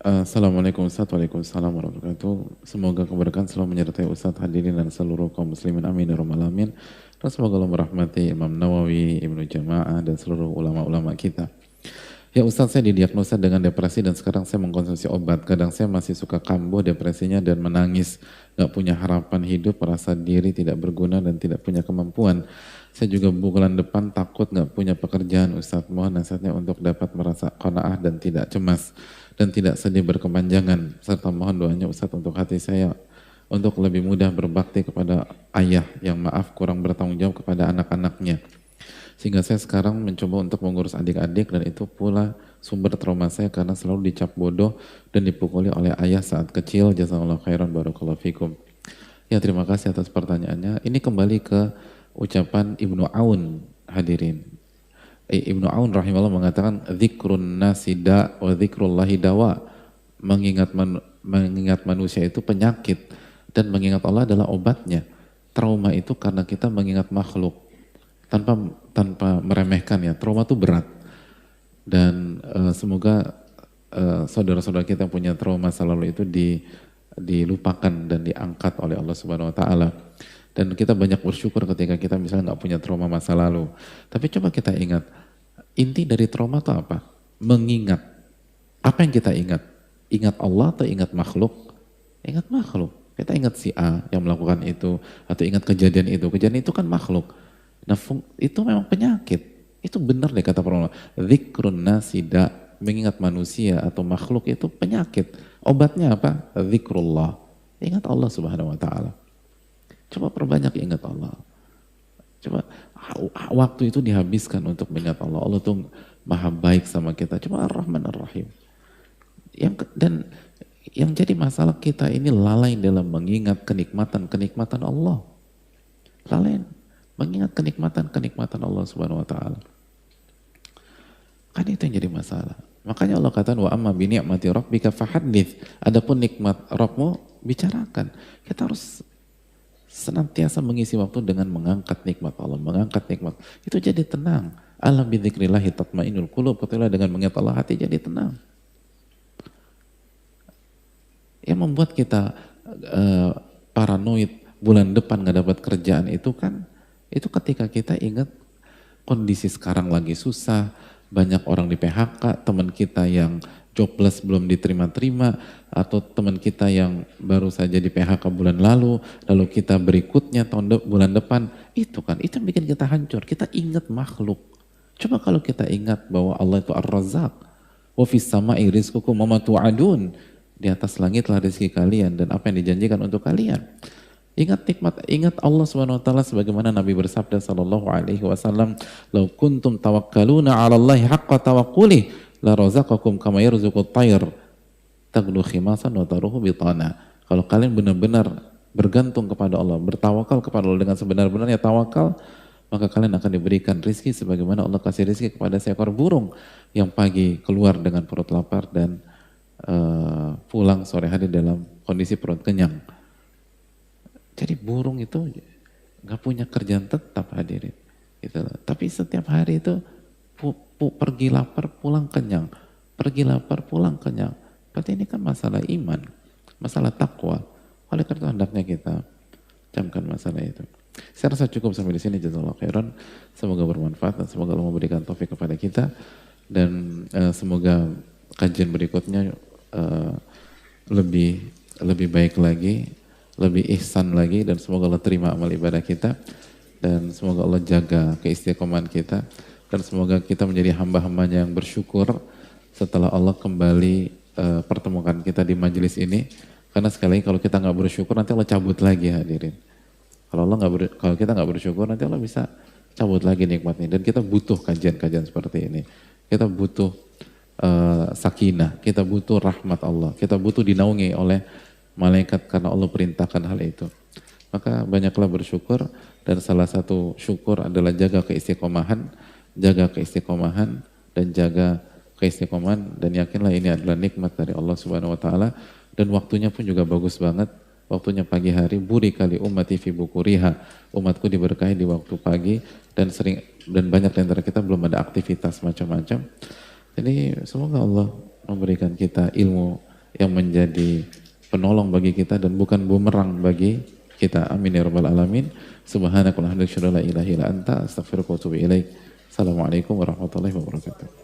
Assalamualaikum Ustaz, waalaikumsalam warahmatullahi wabarakatuh. Semoga keberkahan selalu menyertai Ustaz, hadirin dan seluruh kaum muslimin, amin ya rabbal alamin. Dan semoga Allah merahmati Imam Nawawi, Ibnu Jama'ah, dan seluruh ulama-ulama kita. Ya Ustaz, saya didiagnosa dengan depresi dan sekarang saya mengkonsumsi obat. Kadang saya masih suka kambuh depresinya dan menangis. Gak punya harapan hidup, merasa diri tidak berguna dan tidak punya kemampuan. Saya juga bulan depan takut gak punya pekerjaan Ustaz. Mohon nasihatnya untuk dapat merasa qanaah dan tidak cemas. Dan tidak sedih berkepanjangan. Serta mohon doanya Ustaz untuk hati saya. Untuk lebih mudah berbakti kepada ayah yang maaf kurang bertanggung jawab kepada anak-anaknya. Sehingga saya sekarang mencoba untuk mengurus adik-adik dan itu pula sumber trauma saya karena selalu dicap bodoh dan dipukuli oleh ayah saat kecil. Jazakallahu khairan barakallahu fikum. Ya terima kasih atas pertanyaannya. Ini kembali ke ucapan Ibnu Aun hadirin. Ibnu Aun rahimahullah mengatakan dzikrun nasida wa dzikrullahi dawa. Mengingat manusia itu penyakit dan mengingat Allah adalah obatnya. Trauma itu karena kita mengingat makhluk tanpa meremehkan ya. Trauma itu berat. Dan semoga saudara-saudara kita yang punya trauma masa lalu itu dilupakan dan diangkat oleh Allah Subhanahu wa taala. Dan kita banyak bersyukur ketika kita misalnya nggak punya trauma masa lalu. Tapi coba kita ingat, inti dari trauma itu apa? Mengingat. Apa yang kita ingat? Ingat Allah atau ingat makhluk? Ingat makhluk. Kita ingat si A yang melakukan itu, atau ingat kejadian itu. Kejadian itu kan makhluk. Nah itu memang penyakit. Itu benar deh kata para ulama. Dzikrun nasida, mengingat manusia atau makhluk itu penyakit. Obatnya apa? Dzikrullah. Ingat Allah Subhanahu wa taala. Coba perbanyak ingat Allah. Coba waktu itu dihabiskan untuk mengingat Allah. Allah tuh maha baik sama kita. Coba Ar-Rahman Ar-Rahim. Dan yang jadi masalah kita ini lalai dalam mengingat kenikmatan-kenikmatan Allah. Lalai mengingat kenikmatan-kenikmatan Allah Subhanahu wa taala. Kan itu yang jadi masalah. Makanya Allah katakan wa amma bi ni'mati rabbika fahadits. Adapun nikmat Rabbmu bicarakan. Kita harus senantiasa mengisi waktu dengan mengangkat nikmat Allah, mengangkat nikmat. Itu jadi tenang. Ala bi dzikrillahi tatmainnul qulub. Katakanlah dengan mengingat Allah hati jadi tenang. Yang membuat kita paranoid bulan depan nggak dapat kerjaan itu kan itu ketika kita ingat kondisi sekarang lagi susah, banyak orang di PHK, teman kita yang jobless belum diterima-terima, atau teman kita yang baru saja di PHK bulan lalu kita berikutnya bulan depan, itu yang bikin kita hancur. Kita ingat makhluk. Coba kalau kita ingat bahwa Allah itu Ar-Razzaq, wa fis sama'i rizqukum wa ma tu'adun, di atas langit lah rezeki kalian dan apa yang dijanjikan untuk kalian. Ingat nikmat, ingat Allah Subhanahu wa taala sebagaimana Nabi bersabda sallallahu alaihi wasallam, "Lau kuntum tawakkaluna 'ala Allahi haqqa tawakkuli, la razaqakum kama yarzuqut tayr taghdu khimasan wa taruhu bitana." Kalau kalian benar-benar bergantung kepada Allah, bertawakal kepada Allah dengan sebenar-benarnya tawakal, maka kalian akan diberikan rizki sebagaimana Allah kasih rizki kepada seekor burung yang pagi keluar dengan perut lapar dan pulang sore hari dalam kondisi perut kenyang. Jadi burung itu nggak punya kerjaan tetap hadirin. Gitu. Tapi setiap hari itu pergi lapar pulang kenyang, pergi lapar pulang kenyang. Berarti ini kan masalah iman, masalah takwa. Oleh karena itu hendaknya kita camkan masalah itu. Saya rasa cukup sampai di sini. Jazakallahu khairan. Semoga bermanfaat dan semoga Allah memberikan taufik kepada kita dan semoga kajian berikutnya lebih baik lagi, lebih ihsan lagi, dan semoga Allah terima amal ibadah kita dan semoga Allah jaga keistiqomahan kita dan semoga kita menjadi hamba-hambanya yang bersyukur setelah Allah kembali pertemukan kita di majelis ini. Karena sekali lagi kalau kita nggak bersyukur nanti Allah cabut lagi hadirin. Kalau kita nggak bersyukur nanti Allah bisa cabut lagi nikmatnya, dan kita butuh kajian-kajian seperti ini. Kita butuh sakinah, kita butuh rahmat Allah, kita butuh dinaungi oleh malaikat karena Allah perintahkan hal itu. Maka banyaklah bersyukur, dan salah satu syukur adalah jaga keistiqomahan dan jaga keistiqomahan, dan yakinlah ini adalah nikmat dari Allah Subhanahu wa taala, dan waktunya pun juga bagus banget. Waktunya pagi hari, buri kali ummati fi bukuriha, umatku diberkahi di waktu pagi, dan banyak di antara kita belum ada aktivitas macam-macam. Jadi semoga Allah memberikan kita ilmu yang menjadi penolong bagi kita dan bukan bumerang bagi kita. Amin ya rabbal alamin. Subhanakallahumma wa bihamdika asyhadu an la ilaha illa anta astaghfiruka wa atubu ilaik. Assalamualaikum warahmatullahi wabarakatuh.